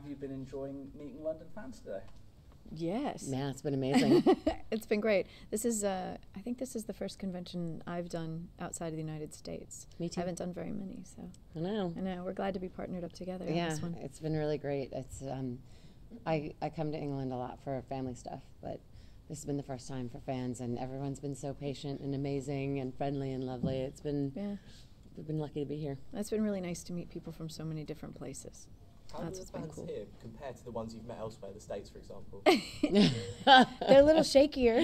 have you been enjoying meeting London fans today? Yes. Yeah, it's been amazing. It's been great. This is, I think this is the first convention I've done outside of the United States. Me too. I haven't done very many, so. I know. I know. We're glad to be partnered up together on Yeah, this one. it's been really great. It's I come to England a lot for family stuff, but this has been the first time for fans, and everyone's been so patient and amazing and friendly and lovely. It's been, we've been lucky to be here. It's been really nice to meet people from so many different places. How That's do what's the been fans cool. here compare to the ones you've met elsewhere, the States, for example? They're a little shakier.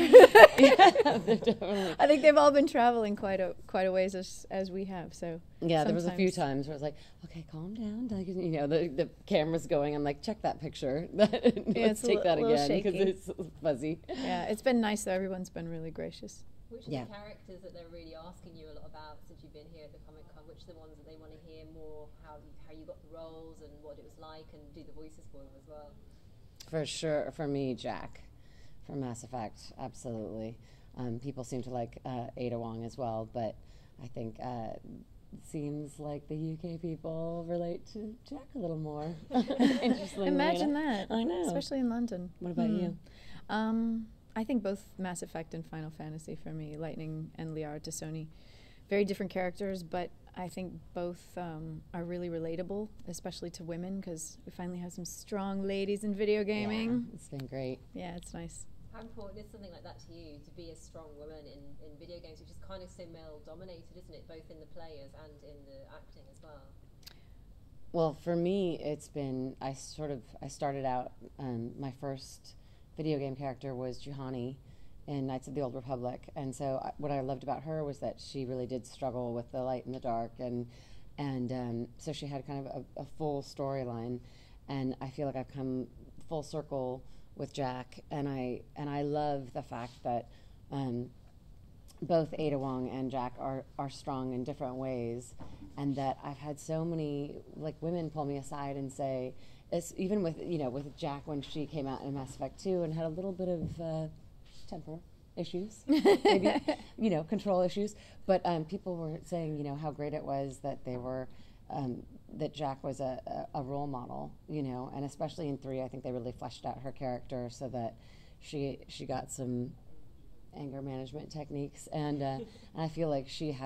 I think they've all been traveling quite a ways as we have. So yeah, there was a few times where I was like, okay, calm down. Like, you know, the camera's going. I'm like, check that picture. Let's take that again because it's fuzzy. Yeah, it's been nice though. Everyone's been really gracious. Which are the characters that they're really asking you a lot about since you've been here at the Comic-Con? Which are the ones that they want to hear more, how you got the roles and what it was like, and do the voices for them as well? For sure, for me, Jack from Mass Effect, absolutely. People seem to like Ada Wong as well, but I think it seems like the UK people relate to Jack a little more. Interestingly, Imagine that. I know. Especially in London. What about you? I think both Mass Effect and Final Fantasy for me, Lightning and Liara Tassoni, very different characters, but I think both are really relatable, especially to women, because we finally have some strong ladies in video gaming. Yeah, it's been great. Yeah, it's nice. How important is something like that to you, to be a strong woman in video games, which is kind of so male-dominated, isn't it, both in the players and in the acting as well? Well, for me, it's been, I started out, my first video game character was Juhani in Knights of the Old Republic, and so what I loved about her was that she really did struggle with the light and the dark, and so she had kind of a full storyline, and I feel like I've come full circle with Jack, and I love the fact that both Ada Wong and Jack are strong in different ways, and that I've had so many like women pull me aside and say, even with with Jack when she came out in Mass Effect 2 and had a little bit of temper issues, maybe control issues, but people were saying how great it was that they were that Jack was a role model, and especially in 3, I think they really fleshed out her character so that she got some anger management techniques, and I feel like she's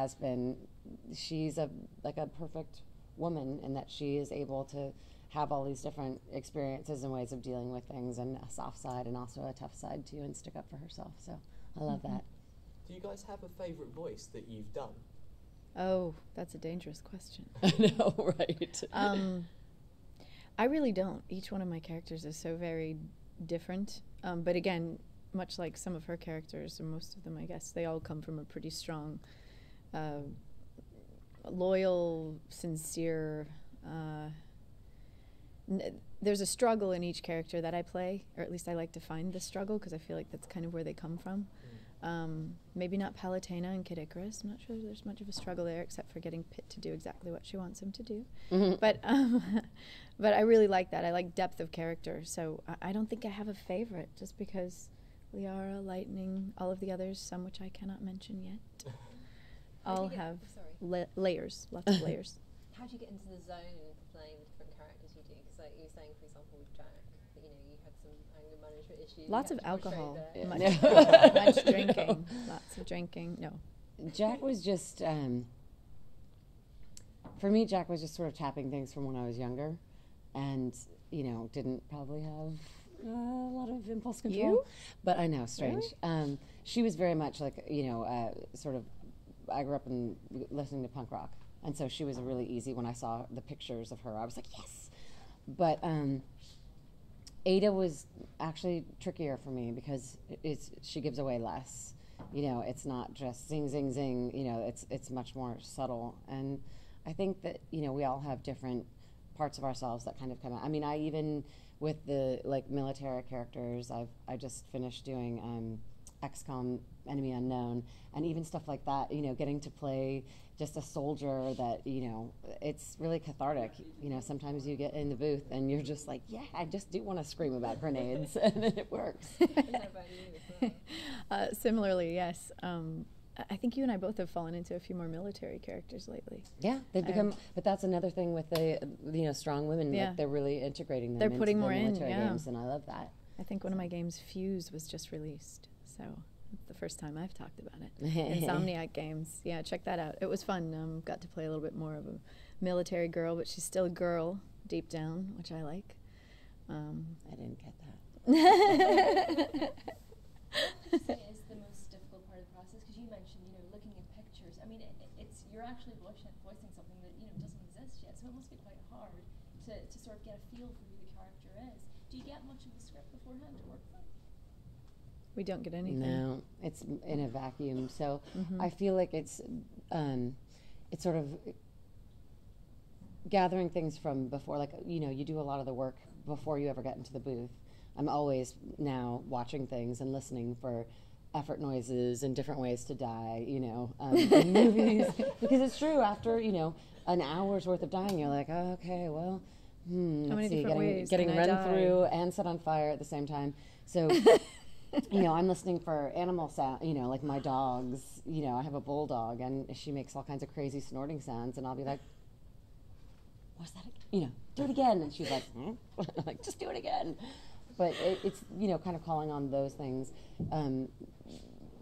a perfect woman in that she is able to have all these different experiences and ways of dealing with things, and a soft side and also a tough side too, and stick up for herself. So I love that. Do you guys have a favourite voice that you've done? Oh, that's a dangerous question. I know, right? I really don't. Each one of my characters is so very different. But again, much like some of her characters, or most of them, I guess, they all come from a pretty strong, loyal, sincere. There's a struggle in each character that I play, or at least I like to find the struggle because I feel like that's kind of where they come from. Maybe not Palutena and Kid Icarus. I'm not sure there's much of a struggle there, except for getting Pitt to do exactly what she wants him to do. But I really like that. I like depth of character. So I don't think I have a favorite, just because Liara, Lightning, all of the others, some which I cannot mention yet, all have layers, lots of layers. How do you get into the zone for playing the different characters you do? Because like you were saying, for example, with Jack, that, you had some anger management issues. Lots of alcohol, Yeah. much drinking, lots of drinking. No. Jack was just, for me, Jack was just sort of tapping things from when I was younger, and didn't probably have a lot of impulse control. You? But I know, strange. Really? She was very much like sort of. I grew up listening to punk rock. And so she was really easy. When I saw the pictures of her, I was like, yes. But Ada was actually trickier for me because she gives away less. It's not just zing, zing, zing. It's much more subtle. And I think that we all have different parts of ourselves that kind of come out. I mean, I even with the military characters, I just finished doing XCOM Enemy Unknown, and even stuff like that, getting to play just a soldier that, it's really cathartic. Sometimes you get in the booth and you're just like, yeah, I just do want to scream about grenades, and then it works. Isn't that about you as well? Similarly, yes. I think you and I both have fallen into a few more military characters lately. Yeah, they've become, but that's another thing with the, strong women, Yeah. like they're really integrating them They're into putting the more in, military yeah. games, and I love that. I think one of my games, Fuse, was just released, so it's the first time I've talked about it. Insomniac Games, yeah, check that out. It was fun. Got to play a little bit more of a military girl, but she's still a girl deep down, which I like. I didn't get that. What would you say is the most difficult part of the process? Because you mentioned, looking at pictures. I mean, it's you're actually voicing something that doesn't exist yet, so it must be quite hard to sort of get a feel for who the character is. Do you get much of the script beforehand to work from? We don't get anything. No, it's in a vacuum. So I feel like it's sort of gathering things from before. Like, you do a lot of the work before you ever get into the booth. I'm always now watching things and listening for effort noises and different ways to die, in movies. Because it's true, after, an hour's worth of dying, you're like, oh, okay, well, How many let's see, different ways getting can I run die? through and set on fire at the same time. So, I'm listening for animal sound, like my dogs, I have a bulldog and she makes all kinds of crazy snorting sounds, and I'll be like, what's that? Do it again. And she's like, like, just do it again. But it's, kind of calling on those things,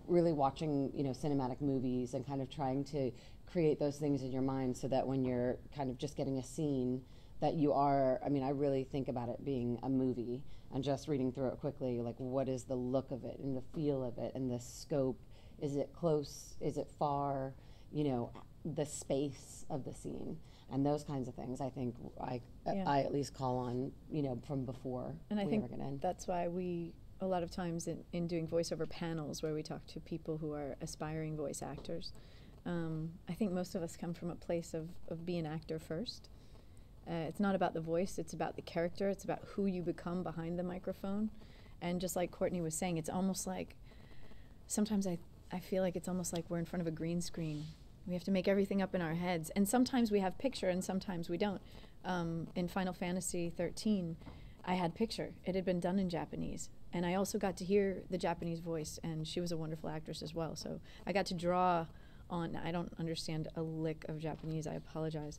really watching, cinematic movies and kind of trying to create those things in your mind so that when you're kind of just getting a scene that you are, I really think about it being a movie and just reading through it quickly, like what is the look of it and the feel of it and the scope? Is it close? Is it far? The space of the scene. And those kinds of things, I think I at least call on, from before And I we think ever get in. that's why we, a lot of times in doing voiceover panels where we talk to people who are aspiring voice actors, I think most of us come from a place of being an actor first. It's not about the voice, it's about the character, it's about who you become behind the microphone. And just like Courtenay was saying, it's almost like, sometimes I feel like it's almost like we're in front of a green screen. We have to make everything up in our heads. And sometimes we have picture and sometimes we don't. In Final Fantasy 13, I had picture. It had been done in Japanese. And I also got to hear the Japanese voice, and she was a wonderful actress as well. So I got to draw on, I don't understand a lick of Japanese, I apologize.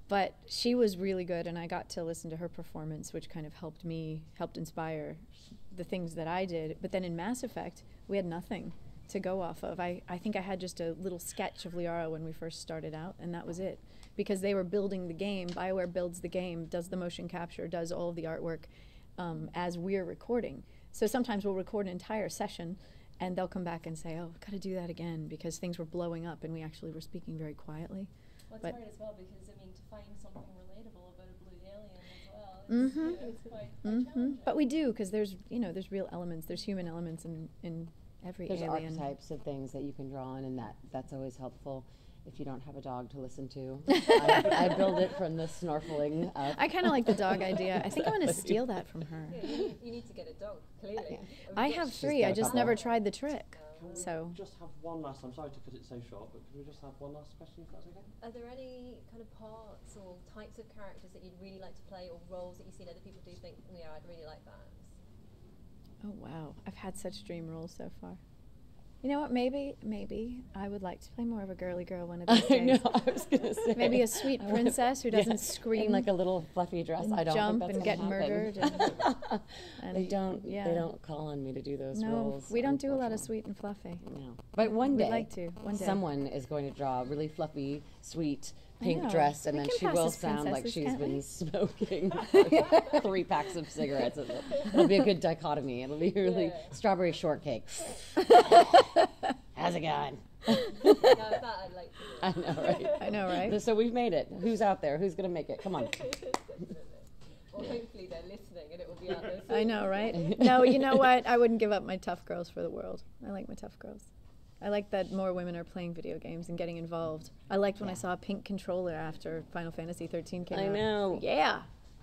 But she was really good, and I got to listen to her performance, which kind of helped inspire the things that I did. But then in Mass Effect, we had nothing to go off of. I think I had just a little sketch of Liara when we first started out, and that was it. Because they were building the game, BioWare builds the game, does the motion capture, does all of the artwork as we're recording. So sometimes we'll record an entire session, and they'll come back and say, oh, we've got to do that again, because things were blowing up, and we actually were speaking very quietly. Well, it's hard as well, because, to find something relatable about a blue alien as well, it's quite challenging. But we do, because there's real elements, there's human elements in every There's alien. archetypes of things that you can draw on, and that's always helpful if you don't have a dog to listen to. I build it from the snorkeling up. I kind of like the dog idea. I think I'm going to steal that from her. Yeah, you need to get a dog, clearly. I have 3. got I a just couple. never tried the trick. Can we So just have one last, I'm sorry to cut it so short, but can we just have one last question if that's okay? Are there any kind of parts or types of characters that you'd really like to play, or roles that you've seen other people do think, yeah, I'd really like that? oh wow, I've had such dream roles so far. You know what? Maybe I would like to play more of a girly girl one of these I days. know, I was going to say. Maybe a sweet princess who doesn't scream in like a little fluffy dress. and I don't jump think and that's get gonna murdered. happen. And They don't. Yeah. They don't call on me to do those No, roles. we don't do a lot of unfortunately. sweet and fluffy. No, but one We'd day, like to. One day. someone is going to draw a really fluffy, sweet I pink know. dress, and We then can she pass will as sound like princesses, she's can't been we? smoking 3 packs of cigarettes. It'll be a good dichotomy. It'll be really strawberry shortcake. How's it going? No, that I'd like to do. I know, right? I know, right? So we've made it. Who's out there? Who's going to make it? Come on. Well, hopefully they're listening and it will be out there soon. I know, right? No, you know what? I wouldn't give up my tough girls for the world. I like my tough girls. I like that more women are playing video games and getting involved. I liked when I saw a pink controller after Final Fantasy 13 came out. I know. Yeah.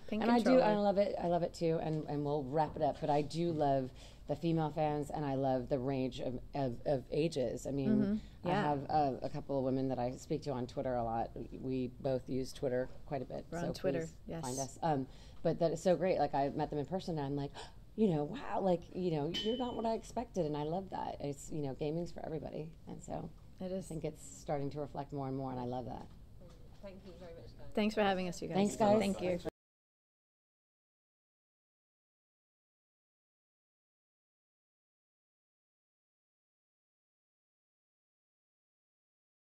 Pink And controller. I love it. I love it too. And we'll wrap it up. But I do love the female fans, and I love the range of ages. I mean, I Yeah. have a couple of women that I speak to on Twitter a lot. We both use Twitter quite a bit. We're so on Twitter, please yes. find us. But that is so great. Like, I met them in person, and I'm like, you know, wow, like, you know, you're not what I expected, and I love that. It's, you know, gaming's for everybody, and so It I is. think it's starting to reflect more and more, and I love that. Thank you very much, guys. Thanks for having us, you guys. Thanks, guys. Thank you.